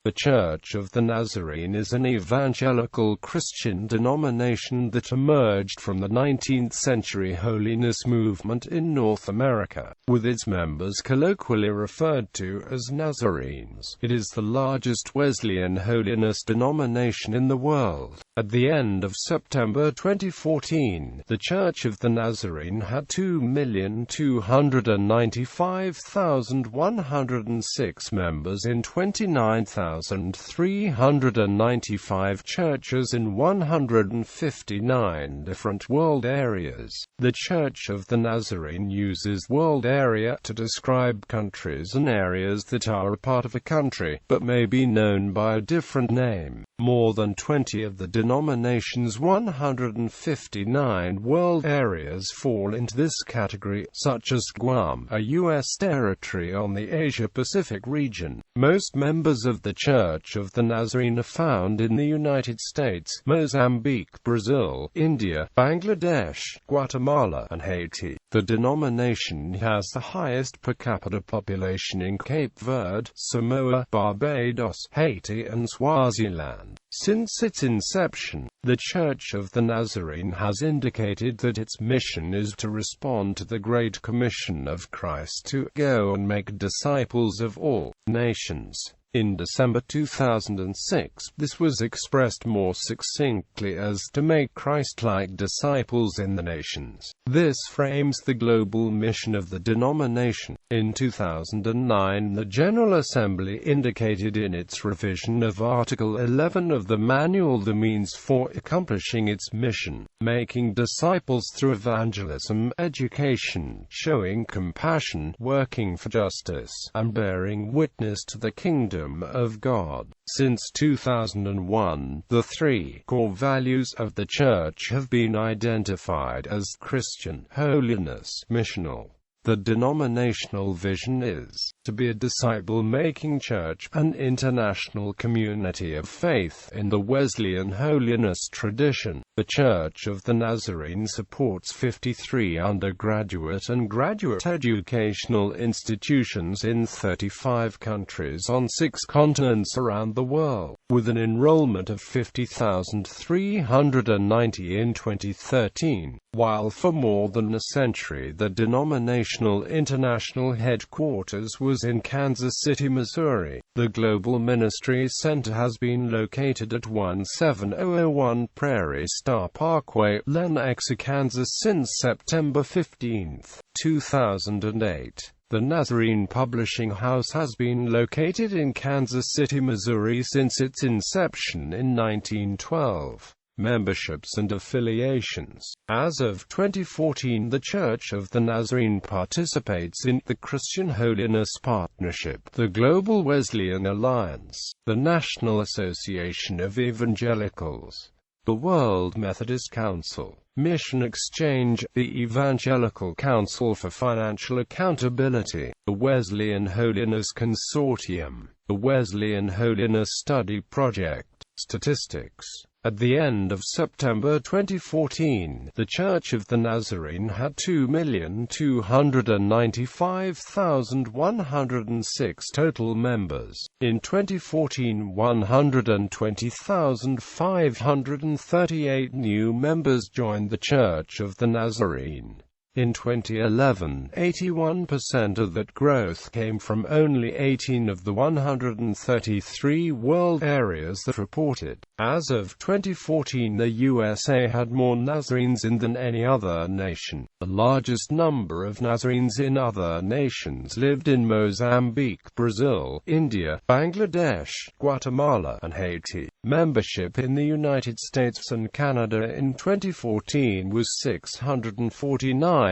The Church of the Nazarene is an evangelical Christian denomination that emerged from the 19th-century holiness movement in North America, with its members colloquially referred to as Nazarenes. It is the largest Wesleyan-holiness denomination in the world. At the end of September 2014, the Church of the Nazarene had 2,295,106 members in 29,395 churches in 159 different world areas. The Church of the Nazarene uses world area to describe countries and areas that are a part of a country, but may be known by a different name. More than 20 of the denomination's 159 world areas fall into this category, such as Guam, a U.S. territory on the Asia-Pacific region. Most members of the Church of the Nazarene are found in the United States, Mozambique, Brazil, India, Bangladesh, Guatemala, and Haiti. The denomination has the highest per capita population in Cape Verde, Samoa, Barbados, Haiti, and Swaziland. Since its inception, the Church of the Nazarene has indicated that its mission is to respond to the Great Commission of Christ to go and make disciples of all nations. In December 2006, this was expressed more succinctly as to make Christ-like disciples in the nations. This frames the global mission of the denomination. In 2009, the General Assembly indicated in its revision of Article 11 of the Manual the means for accomplishing its mission, making disciples through evangelism, education, showing compassion, working for justice, and bearing witness to the kingdom of God. Since 2001, the three core values of the Church have been identified as Christian, holiness, missional. The denominational vision is to be a disciple-making church, an international community of faith in the Wesleyan holiness tradition. The Church of the Nazarene supports 53 undergraduate and graduate educational institutions in 35 countries on 6 continents around the world, with an enrollment of 50,390 in 2013. While for more than a century the denominational international headquarters was in Kansas City, Missouri, the Global Ministry Center has been located at 17001 Prairie Star Parkway, Lenexa, Kansas since September 15, 2008. The Nazarene Publishing House has been located in Kansas City, Missouri since its inception in 1912. Memberships and affiliations. As of 2014, the Church of the Nazarene participates in the Christian Holiness Partnership, the Global Wesleyan Alliance, the National Association of Evangelicals, the World Methodist Council, Mission Exchange, the Evangelical Council for Financial Accountability, the Wesleyan Holiness Consortium, the Wesleyan Holiness Study Project. Statistics. At the end of September 2014, the Church of the Nazarene had 2,295,106 total members. In 2014, 120,538 new members joined the Church of the Nazarene. In 2011, 81% of that growth came from only 18 of the 133 world areas that reported. As of 2014, the USA had more Nazarenes in than any other nation. The largest number of Nazarenes in other nations lived in Mozambique, Brazil, India, Bangladesh, Guatemala, and Haiti. Membership in the United States and Canada in 2014 was 649,998.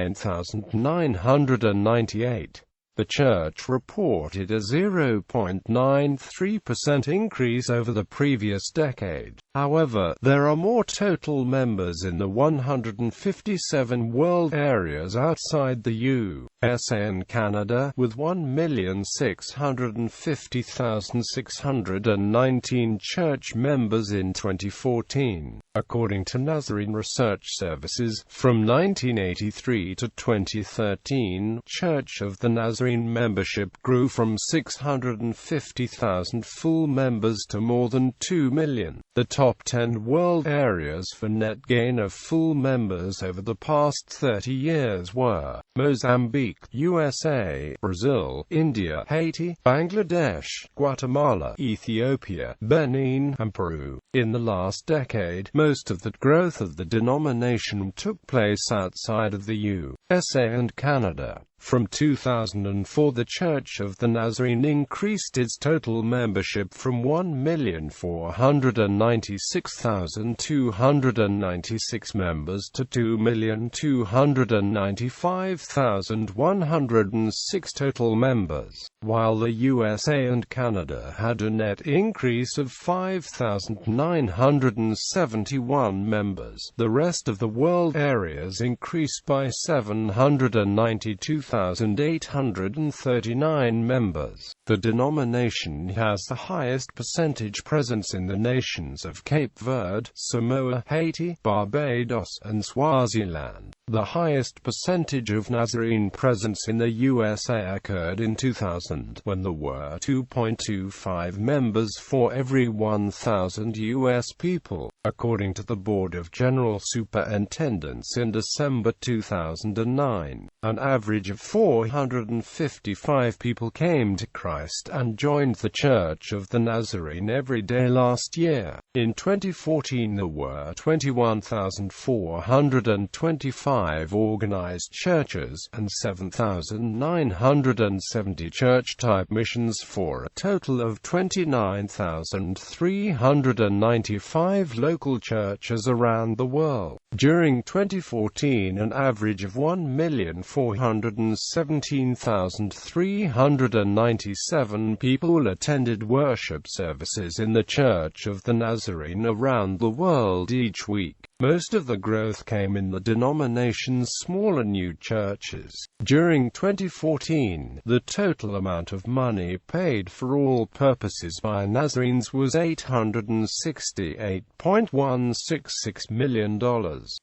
The Church reported a 0.93% increase over the previous decade. However, there are more total members in the 157 world areas outside the USA and Canada, with 1,650,619 church members in 2014. According to Nazarene Research Services, from 1983 to 2013, Church of the Nazarene Nazarene membership grew from 650,000 full members to more than 2 million. The top 10 world areas for net gain of full members over the past 30 years were Mozambique, USA, Brazil, India, Haiti, Bangladesh, Guatemala, Ethiopia, Benin, and Peru. In the last decade, most of the growth of the denomination took place outside of the USA and Canada. From 2004, the Church of the Nazarene increased its total membership from 1,496,296 members to 2,295,106 total members, while the USA and Canada had a net increase of 5,971 members. The rest of the world areas increased by 792,839 members. The denomination has the highest percentage presence in the nations of Cape Verde, Samoa, Haiti, Barbados, and Swaziland. The highest percentage of Nazarene presence in the USA occurred in 2000, when there were 2.25 members for every 1,000 U.S. people, according to the Board of General Superintendents in December 2009. An average of 455 people came to Christ and joined the Church of the Nazarene every day last year. In 2014 there were 21,425 organized churches and 7,970 church-type missions for a total of 29,395 local churches around the world. During 2014, an average of 1,417,397 people attended worship services in the Church of the Nazarene around the world each week. Most of the growth came in the denomination's smaller new churches. During 2014, the total amount of money paid for all purposes by Nazarenes was $868.166 million.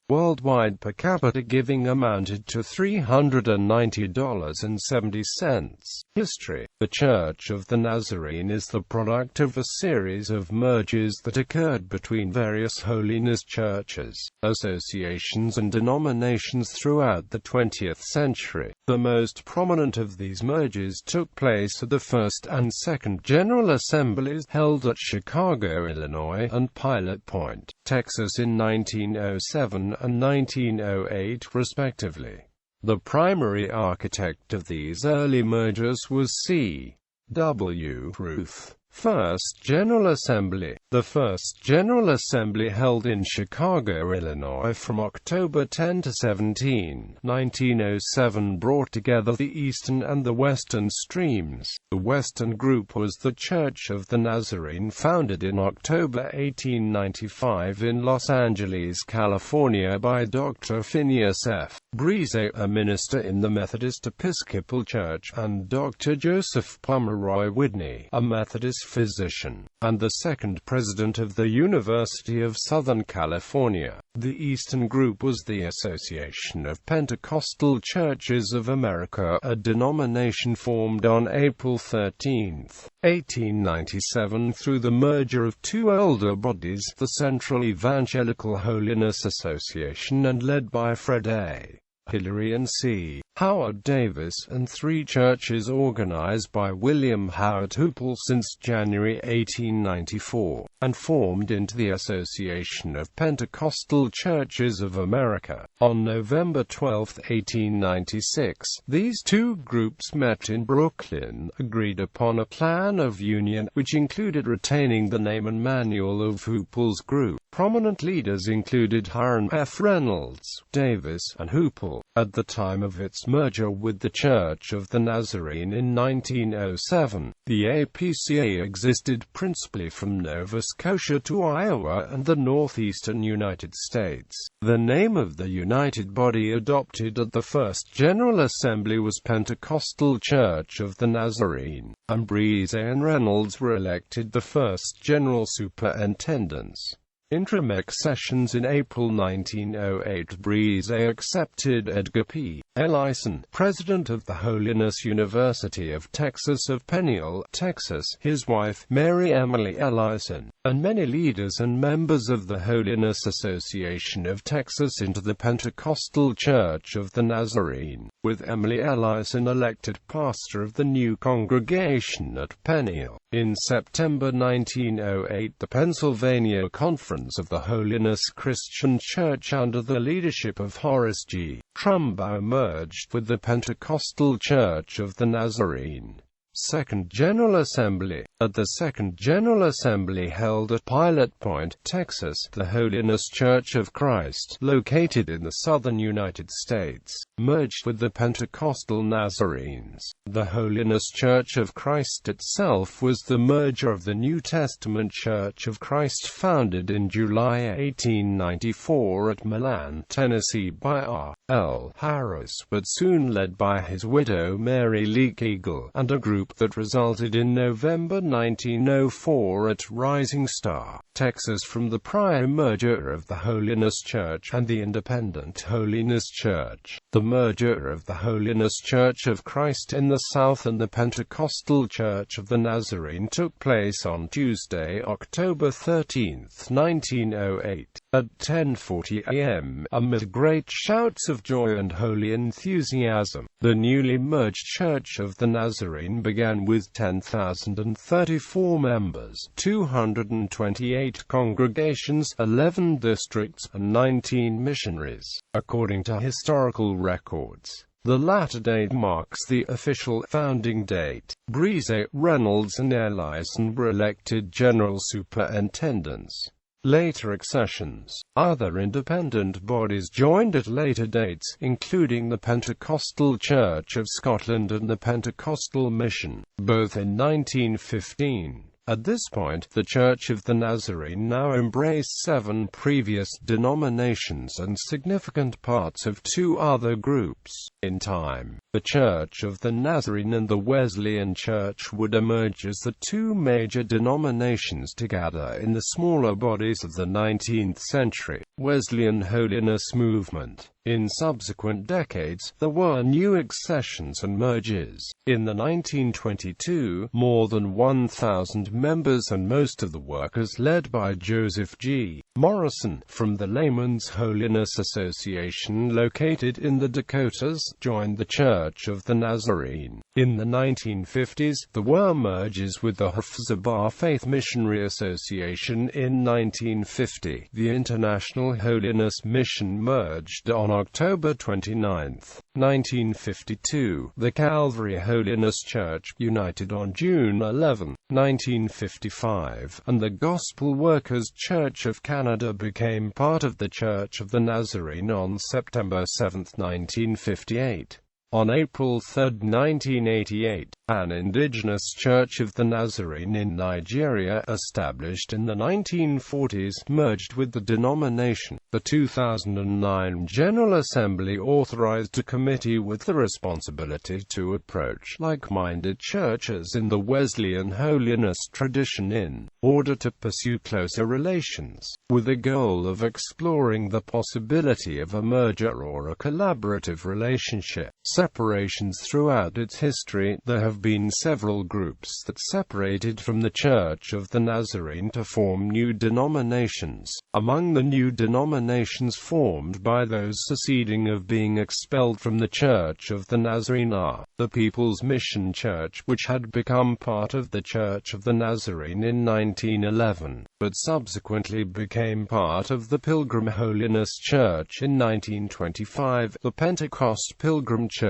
Worldwide per capita giving amounted to $390.70. History. The Church of the Nazarene is the product of a series of mergers that occurred between various holiness churches, associations and denominations throughout the 20th century. The most prominent of these mergers took place at the First and Second General Assemblies held at Chicago, Illinois, and Pilot Point, Texas in 1907 and 1908 respectively. The primary architect of these early mergers was C. W. Ruth. First General Assembly. The First General Assembly held in Chicago, Illinois from October 10 to 17, 1907 brought together the Eastern and the Western streams. The Western group was the Church of the Nazarene, founded in October 1895 in Los Angeles, California by Dr. Phineas F. Breeze, a minister in the Methodist Episcopal Church, and Dr. Joseph Pomeroy Whitney, a Methodist physician, and the second president of the University of Southern California. The Eastern Group was the Association of Pentecostal Churches of America, a denomination formed on April 13, 1897 through the merger of two older bodies, the Central Evangelical Holiness Association and led by Fred A. Hillary and C. Howard Davis, and three churches organized by William Howard Hoople since January 1894, and formed into the Association of Pentecostal Churches of America. On November 12, 1896, these two groups met in Brooklyn, agreed upon a plan of union, which included retaining the name and manual of Hoople's group. Prominent leaders included Hiram F. Reynolds, Davis, and Hoople. At the time of its merger with the Church of the Nazarene in 1907, the APCA existed principally from Nova Scotia to Iowa and the northeastern United States. The name of the united body adopted at the First General Assembly was Pentecostal Church of the Nazarene, and Breeze and Reynolds were elected the first general superintendents. Intramec sessions in April 1908. Breeze accepted Edgar P. Ellison, president of the Holiness University of Texas of Peniel, Texas, his wife, Mary Emily Ellison, and many leaders and members of the Holiness Association of Texas into the Pentecostal Church of the Nazarene, with Emily Ellison elected pastor of the new congregation at Peniel. In September 1908, the Pennsylvania Conference of the Holiness Christian Church under the leadership of Horace G. Trumbull merged with the Pentecostal Church of the Nazarene. Second General Assembly. At the Second General Assembly held at Pilot Point, Texas, the Holiness Church of Christ, located in the southern United States, merged with the Pentecostal Nazarenes. The Holiness Church of Christ itself was the merger of the New Testament Church of Christ founded in July 1894 at Milan, Tennessee by R. L. Harris, but soon led by his widow Mary Leake Eagle, and a group that resulted in November 1904 at Rising Star, Texas from the prior merger of the Holiness Church and the Independent Holiness Church. The merger of the Holiness Church of Christ in the South and the Pentecostal Church of the Nazarene took place on Tuesday, October 13, 1908, at 10:40 a.m., amid great shouts of joy and holy enthusiasm. The newly merged Church of the Nazarene began with 10,034 members, 228 congregations, 11 districts, and 19 missionaries, according to historical records. The latter date marks the official founding date. Breeze, Reynolds, and Ellison were elected general superintendents. Later accessions. Other independent bodies joined at later dates, including the Pentecostal Church of Scotland and the Pentecostal Mission, both in 1915. At this point, the Church of the Nazarene now embraced 7 previous denominations and significant parts of 2 other groups. In time, the Church of the Nazarene and the Wesleyan Church would emerge as the 2 major denominations together in the smaller bodies of the 19th century Wesleyan-holiness movement. In subsequent decades, there were new accessions and mergers. In the 1922, more than 1,000 members and most of the workers led by Joseph G. Morrison, from the Laymen's Holiness Association located in the Dakotas, joined the Church of the Nazarene. In the 1950s, there were mergers with the Hafzabah Faith Missionary Association in 1950. The International Holiness Mission merged on October 29, 1952. The Calvary Holiness Church united on June 11, 1955, and the Gospel Workers Church of Canada became part of the Church of the Nazarene on September 7, 1958. On April 3, 1988, an indigenous Church of the Nazarene in Nigeria, established in the 1940s, merged with the denomination. The 2009 General Assembly authorized a committee with the responsibility to approach like-minded churches in the Wesleyan holiness tradition in order to pursue closer relations, with the goal of exploring the possibility of a merger or a collaborative relationship. Separations. Throughout its history, there have been several groups that separated from the Church of the Nazarene to form new denominations. Among the new denominations formed by those seceding of being expelled from the Church of the Nazarene are the People's Mission Church, which had become part of the Church of the Nazarene in 1911, but subsequently became part of the Pilgrim Holiness Church in 1925, the Pentecost Pilgrim Church,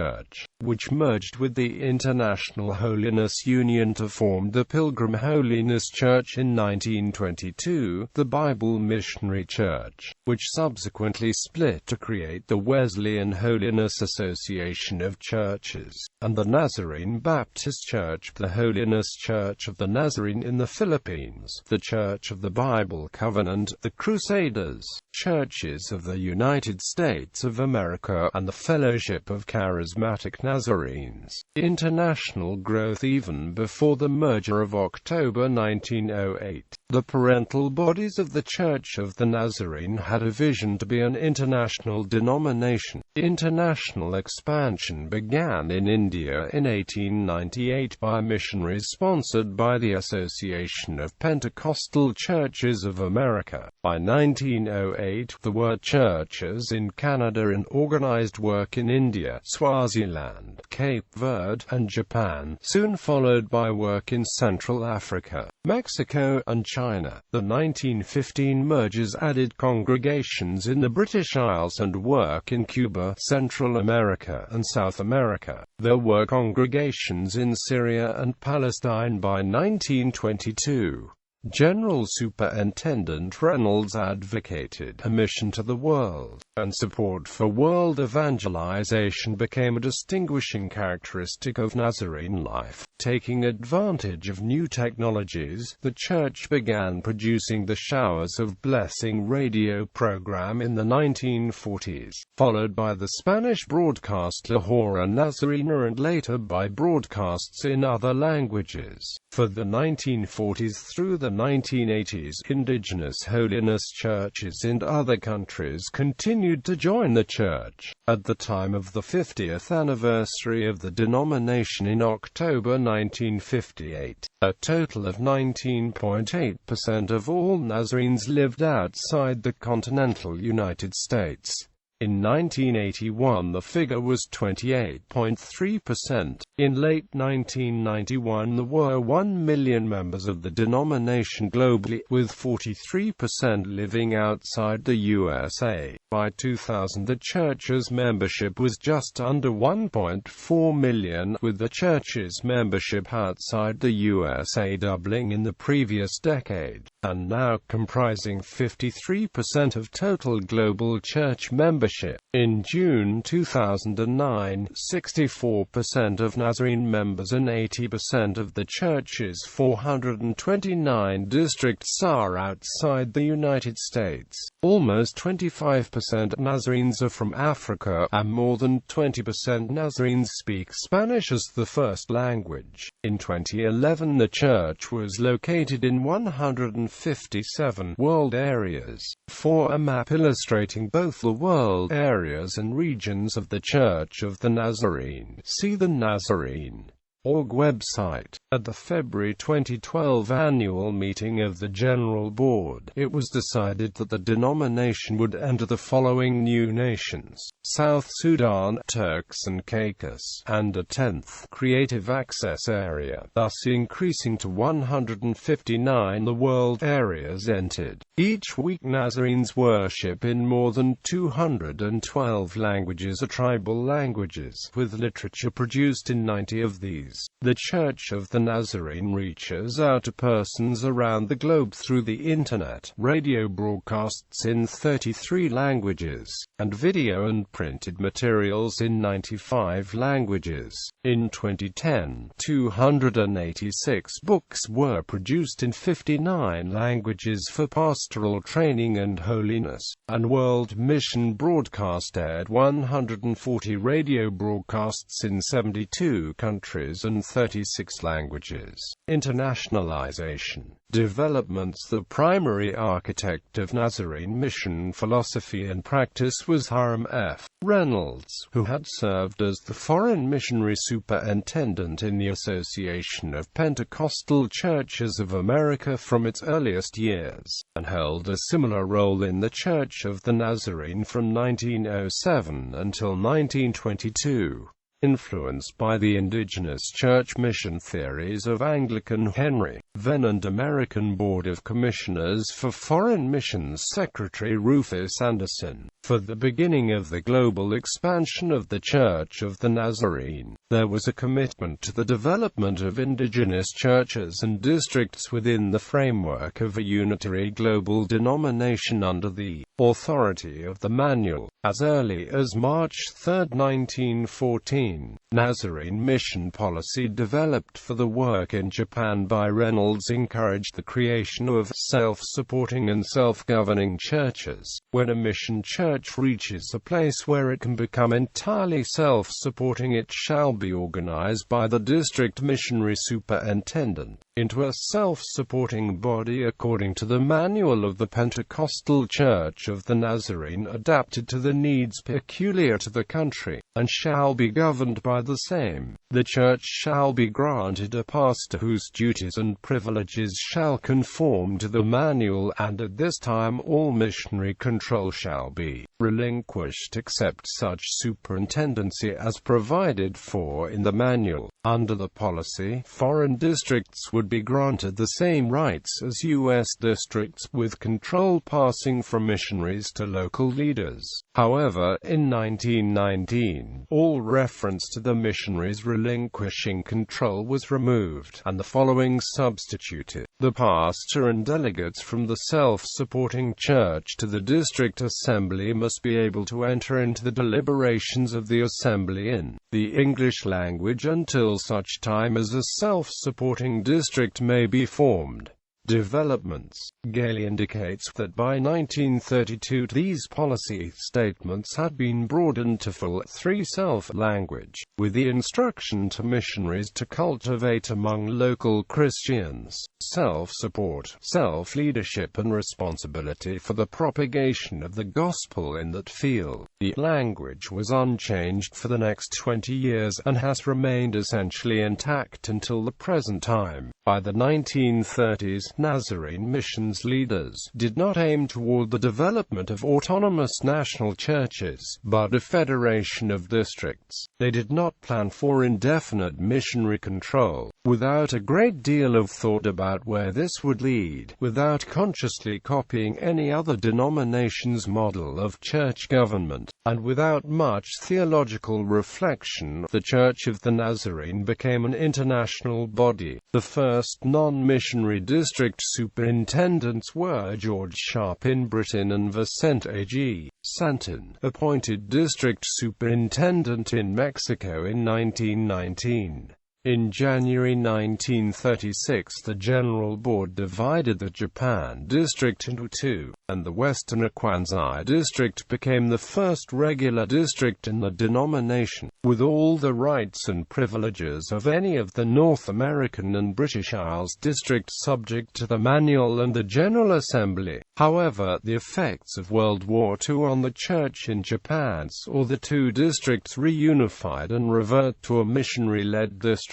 which merged with the International Holiness Union to form the Pilgrim Holiness Church in 1922, the Bible Missionary Church, which subsequently split to create the Wesleyan Holiness Association of Churches, and the Nazarene Baptist Church, the Holiness Church of the Nazarene in the Philippines, the Church of the Bible Covenant, the Crusaders, Churches of the United States of America, and the Fellowship of Charismatics. charismatic Nazarenes. International growth. Even before the merger of October 1908, the parental bodies of the Church of the Nazarene had a vision to be an international denomination. International expansion began in India in 1898 by missionaries sponsored by the Association of Pentecostal Churches of America. By 1908, there were churches in Canada and organized work in India, Swaziland, Cape Verde, and Japan, soon followed by work in Central Africa, Mexico, and China. The 1915 mergers added congregations in the British Isles and work in Cuba, Central America, and South America. There were congregations in Syria and Palestine by 1922. General Superintendent Reynolds advocated a mission to the world, and support for world evangelization became a distinguishing characteristic of Nazarene life. Taking advantage of new technologies, the Church began producing the Showers of Blessing radio program in the 1940s, followed by the Spanish broadcast La Hora Nazarena and later by broadcasts in other languages. For the 1940s through the 1980s, indigenous holiness churches in other countries continued to join the Church. At the time of the 50th anniversary of the denomination in October 1958, a total of 19.8% of all Nazarenes lived outside the continental United States. In 1981 the figure was 28.3%. In late 1991 there were 1 million members of the denomination globally, with 43% living outside the USA. By 2000 the Church's membership was just under 1.4 million, with the Church's membership outside the USA doubling in the previous decade, and now comprising 53% of total global Church membership. In June 2009, 64% of Nazarene members and 80% of the Church's 429 districts are outside the United States. Almost 25% Nazarenes are from Africa, and more than 20% Nazarenes speak Spanish as the first language. In 2011 the Church was located in 157 world areas. For a map illustrating both the world areas and regions of the Church of the Nazarene, see the Nazarene.org website. At the February 2012 annual meeting of the General Board, it was decided that the denomination would enter the following new nations: South Sudan, Turks and Caicos, and a 10th creative access area, thus increasing to 159 the world areas entered. Each week Nazarenes worship in more than 212 languages or tribal languages, with literature produced in 90 of these. The Church of the Nazarene reaches out to persons around the globe through the Internet, radio broadcasts in 33 languages, and video and printed materials in 95 languages. In 2010, 286 books were produced in 59 languages for pastoral training and holiness, and World Mission Broadcast aired 140 radio broadcasts in 72 countries and 36 languages. Internationalisation Developments. The primary architect of Nazarene mission philosophy and practice was Hiram F. Reynolds, who had served as the foreign missionary superintendent in the Association of Pentecostal Churches of America from its earliest years, and held a similar role in the Church of the Nazarene from 1907 until 1922. Influenced by the indigenous church mission theories of Anglican Henry Venn and American Board of Commissioners for Foreign Missions Secretary Rufus Anderson. For the beginning of the global expansion of the Church of the Nazarene, there was a commitment to the development of indigenous churches and districts within the framework of a unitary global denomination under the authority of the Manual. As early as March 3, 1914, 19. Nazarene mission policy developed for the work in Japan by Reynolds encouraged the creation of self-supporting and self-governing churches. When a mission church reaches a place where it can become entirely self-supporting, it shall be organized by the district missionary superintendent into a self-supporting body according to the manual of the Pentecostal Church of the Nazarene, adapted to the needs peculiar to the country, and shall be governed by the same. The church shall be granted a pastor whose duties and privileges shall conform to the manual, and at this time all missionary control shall be relinquished except such superintendency as provided for in the manual. Under the policy, foreign districts would be granted the same rights as U.S. districts, with control passing from missionaries to local leaders. However, in 1919, all reference to the missionaries relinquishing control was removed, and the following substituted: the pastor and delegates from the self-supporting church to the district assembly must be able to enter into the deliberations of the assembly in the English language until such time as a self-supporting district may be formed. Developments. Gale indicates that by 1932 these policy statements had been broadened to full 3 self-language, with the instruction to missionaries to cultivate among local Christians self-support, self-leadership and responsibility for the propagation of the gospel in that field. The language was unchanged for the next 20 years and has remained essentially intact until the present time. By the 1930s, Nazarene missions leaders did not aim toward the development of autonomous national churches, but a federation of districts. They did not plan for indefinite missionary control, without a great deal of thought about where this would lead, without consciously copying any other denomination's model of church government, and without much theological reflection. The Church of the Nazarene became an international body. The first non-missionary district superintendents were George Sharp in Britain and Vicente A.G. Santon, appointed district superintendent in Mexico in 1919. In January 1936, the General Board divided the Japan District into 2, and the Western Akansai District became the first regular district in the denomination, with all the rights and privileges of any of the North American and British Isles districts subject to the manual and the General Assembly. However, the effects of World War II on the Church in Japan saw the 2 districts reunified and revert to a missionary-led district.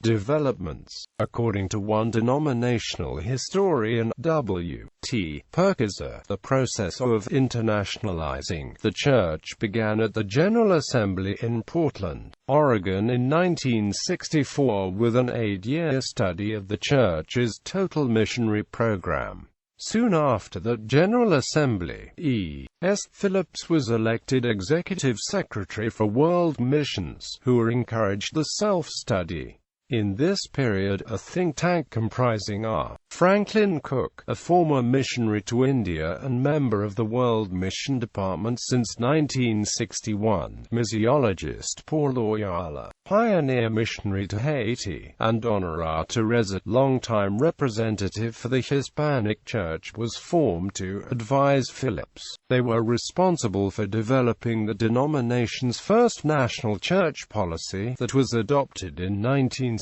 Developments. According to one denominational historian, W.T. Perkiser, the process of internationalizing the Church began at the General Assembly in Portland, Oregon in 1964 with an 8-year study of the Church's total missionary program. Soon after the General Assembly, E.S. Phillips was elected Executive Secretary for World Missions, who encouraged the self-study. In this period, a think tank comprising R. Franklin Cook, a former missionary to India and member of the World Mission Department since 1961, missiologist Paul Oyala, pioneer missionary to Haiti, and Honorata Rezat, longtime representative for the Hispanic Church, was formed to advise Phillips. They were responsible for developing the denomination's first national church policy that was adopted in 1966,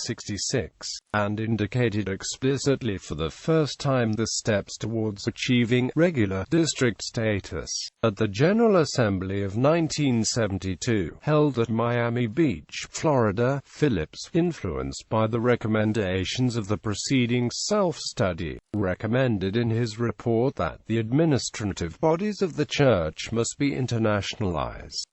and indicated explicitly for the first time the steps towards achieving regular district status. At the General Assembly of 1972, held at Miami Beach, Florida, Phillips, influenced by the recommendations of the preceding self-study, recommended in his report that the administrative bodies of the Church must be internationalized.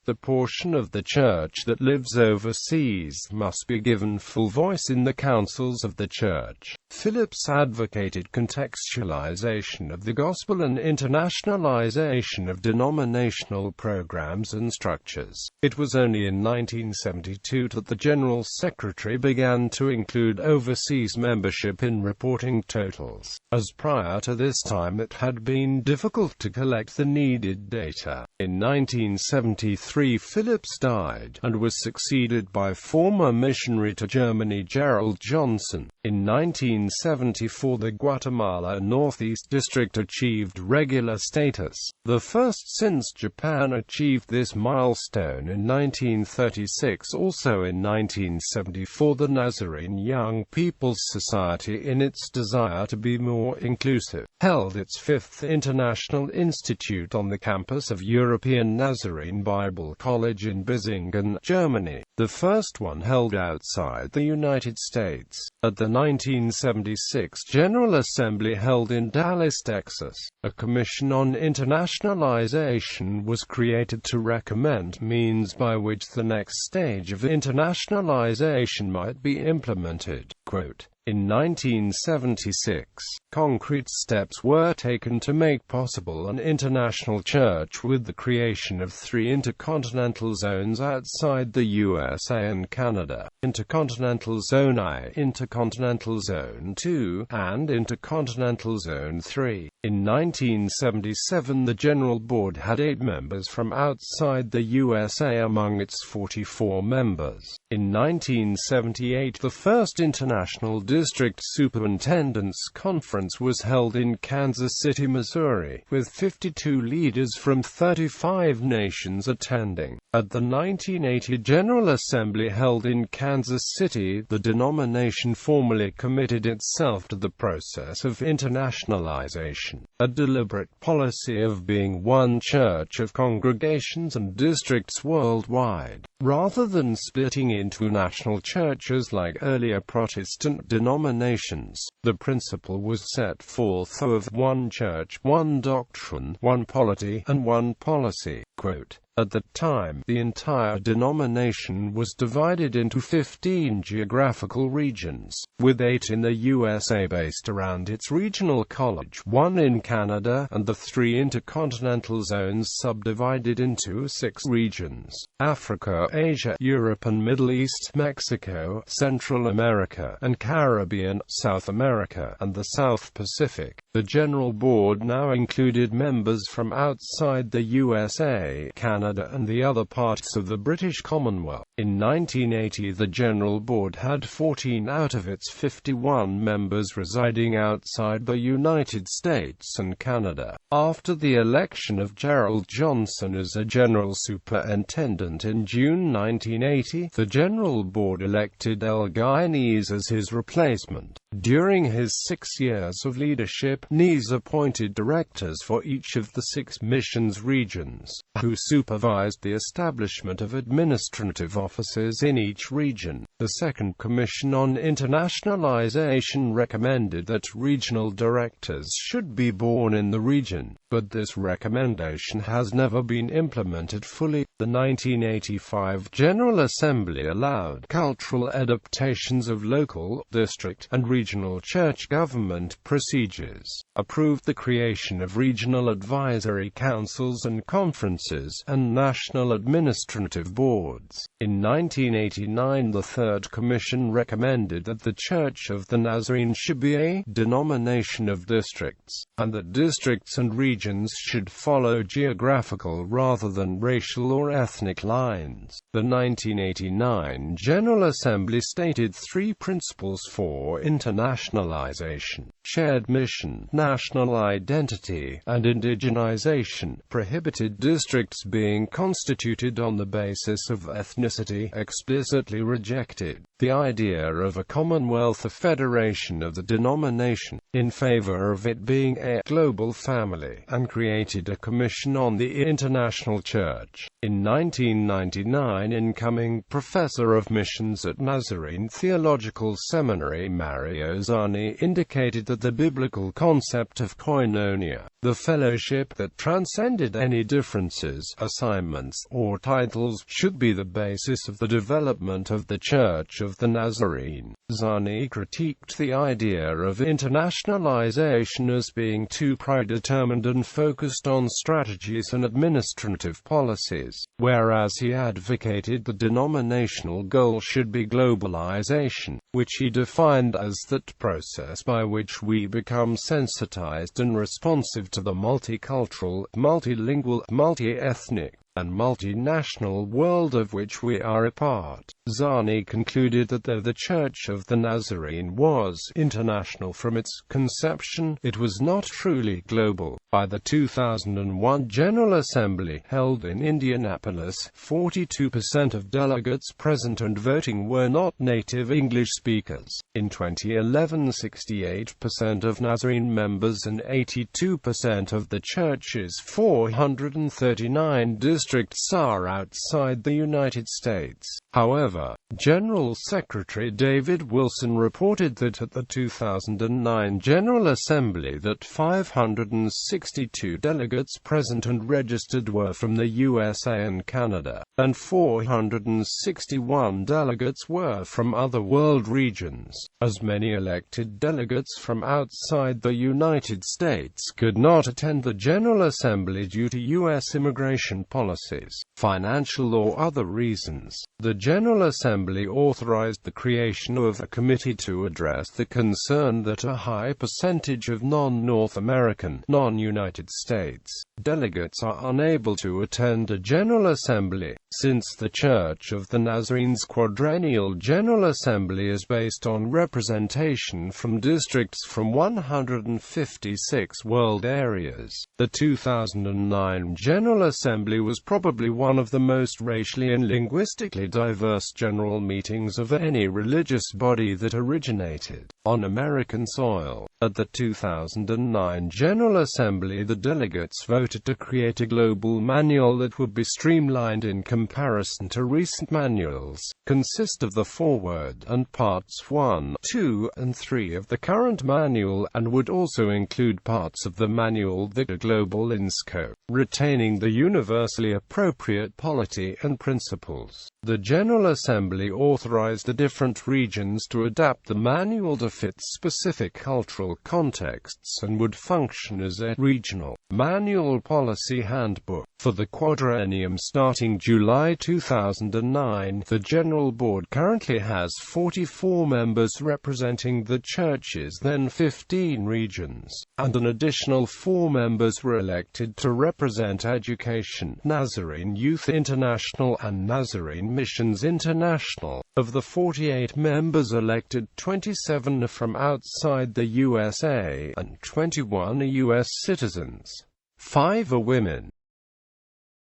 The portion of the Church that lives overseas must be given full voice in the councils of the Church. Phillips advocated contextualization of the gospel and internationalization of denominational programs and structures. It was only in 1972 that the General Secretary began to include overseas membership in reporting totals, as prior to this time it had been difficult to collect the needed data. In 1973, 1933 Phillips died, and was succeeded by former missionary to Germany Gerald Johnson. In 1974 the Guatemala Northeast District achieved regular status, the first since Japan achieved this milestone in 1936. Also in 1974 the Nazarene Young People's Society, in its desire to be more inclusive, held its 5th International Institute on the campus of European Nazarene Bible College in Bissingen, Germany, the first one held outside the United States. At the 1976 General Assembly held in Dallas, Texas, a Commission on Internationalization was created to recommend means by which the next stage of internationalization might be implemented. Quote, in 1976, concrete steps were taken to make possible an international church with the creation of 3 intercontinental zones outside the USA and Canada: Intercontinental Zone I, Intercontinental Zone II, and Intercontinental Zone III. In 1977 the General Board had 8 members from outside the USA among its 44 members. In 1978 the first International District Superintendents Conference was held in Kansas City, Missouri, with 52 leaders from 35 nations attending. At the 1980 General Assembly held in Kansas City, the denomination formally committed itself to the process of internationalization, a deliberate policy of being one church of congregations and districts worldwide, rather than splitting into national churches like earlier Protestant denominations. The principle was set forth of one church, one doctrine, one polity, and one policy. Quote, at the time, the entire denomination was divided into 15 geographical regions, with 8 in the USA based around its regional college, 1 in Canada, and the 3 intercontinental zones subdivided into 6 regions: Africa, Asia, Europe and Middle East, Mexico, Central America and Caribbean, South America, and the South Pacific. The General Board now included members from outside the USA, Canada, and the other parts of the British Commonwealth. In 1980 the General Board had 14 out of its 51 members residing outside the United States and Canada. After the election of Gerald Johnson as a General Superintendent in June 1980, the General Board elected L. Guy Nees as his replacement. During his 6 years of leadership, Nees appointed directors for each of the 6 missions regions, who supervised the establishment of administrative offices in each region. The Second Commission on Internationalization recommended that regional directors should be born in the region, but this recommendation has never been implemented fully. The 1985 General Assembly allowed cultural adaptations of local, district, and regional church government procedures, approved the creation of regional advisory councils and conferences, and national administrative boards. In 1989 the Third Commission recommended that the Church of the Nazarene should be a denomination of districts, and that districts and regions should follow geographical rather than racial or ethnic lines. The 1989 General Assembly stated 3 principles for internationalization: shared mission, national identity, and indigenization, prohibited districts being constituted on the basis of ethnicity, explicitly rejected the idea of a commonwealth, a federation of the denomination, in favor of it being a global family, and created a commission on the international church. In 1999, incoming professor of missions at Nazarene Theological Seminary Mario Zani indicated that the biblical concept of koinonia, the fellowship that transcended any differences, assignments, or titles, should be the basis of the development of the Church of the Nazarene. Zani critiqued the idea of internationalization as being too predetermined and focused on strategies and administrative policies, whereas he advocated the denominational goal should be globalization, which he defined as that process by which we become sensitized and responsive to the multicultural, multilingual, multi-ethnic, and multinational world of which we are a part. Zani concluded that though the Church of the Nazarene was international from its conception, it was not truly global. By the 2001 General Assembly, held in Indianapolis, 42% of delegates present and voting were not native English speakers. In 2011, 68% of Nazarene members and 82% of the Church's 439 districts are outside the United States. However, General Secretary David Wilson reported that at the 2009 General Assembly that 562 delegates present and registered were from the USA and Canada, and 461 delegates were from other world regions. As many elected delegates from outside the United States could not attend the General Assembly due to U.S. immigration policies, financial or other reasons, the General Assembly authorized the creation of a committee to address the concern that a high percentage of non-North American, non-United States delegates are unable to attend a General Assembly. Since the Church of the Nazarenes quadrennial General Assembly is based on representation from districts from 156 world areas, the 2009 General Assembly was probably one of the most racially and linguistically diverse general meetings of any religious body that originated on American soil. At the 2009 General Assembly, the delegates voted to create a global manual that would be streamlined in comparison to recent manuals, consist of the foreword and parts 1, 2, and 3 of the current manual, and would also include parts of the manual that are global in scope, retaining the universally appropriate polity and principles. The General Assembly authorized the different regions to adapt the manual to fit specific cultural contexts and would function as a regional manual policy handbook. For the quadrennium starting July 2009, the General Board currently has 44 members representing the Church's then 15 regions, and an additional 4 members were elected to represent education, Nazarene Youth International and Nazarene Missions International. Of the 48 members elected, 27 are from outside the USA, and 21 are U.S. citizens. 5 are women.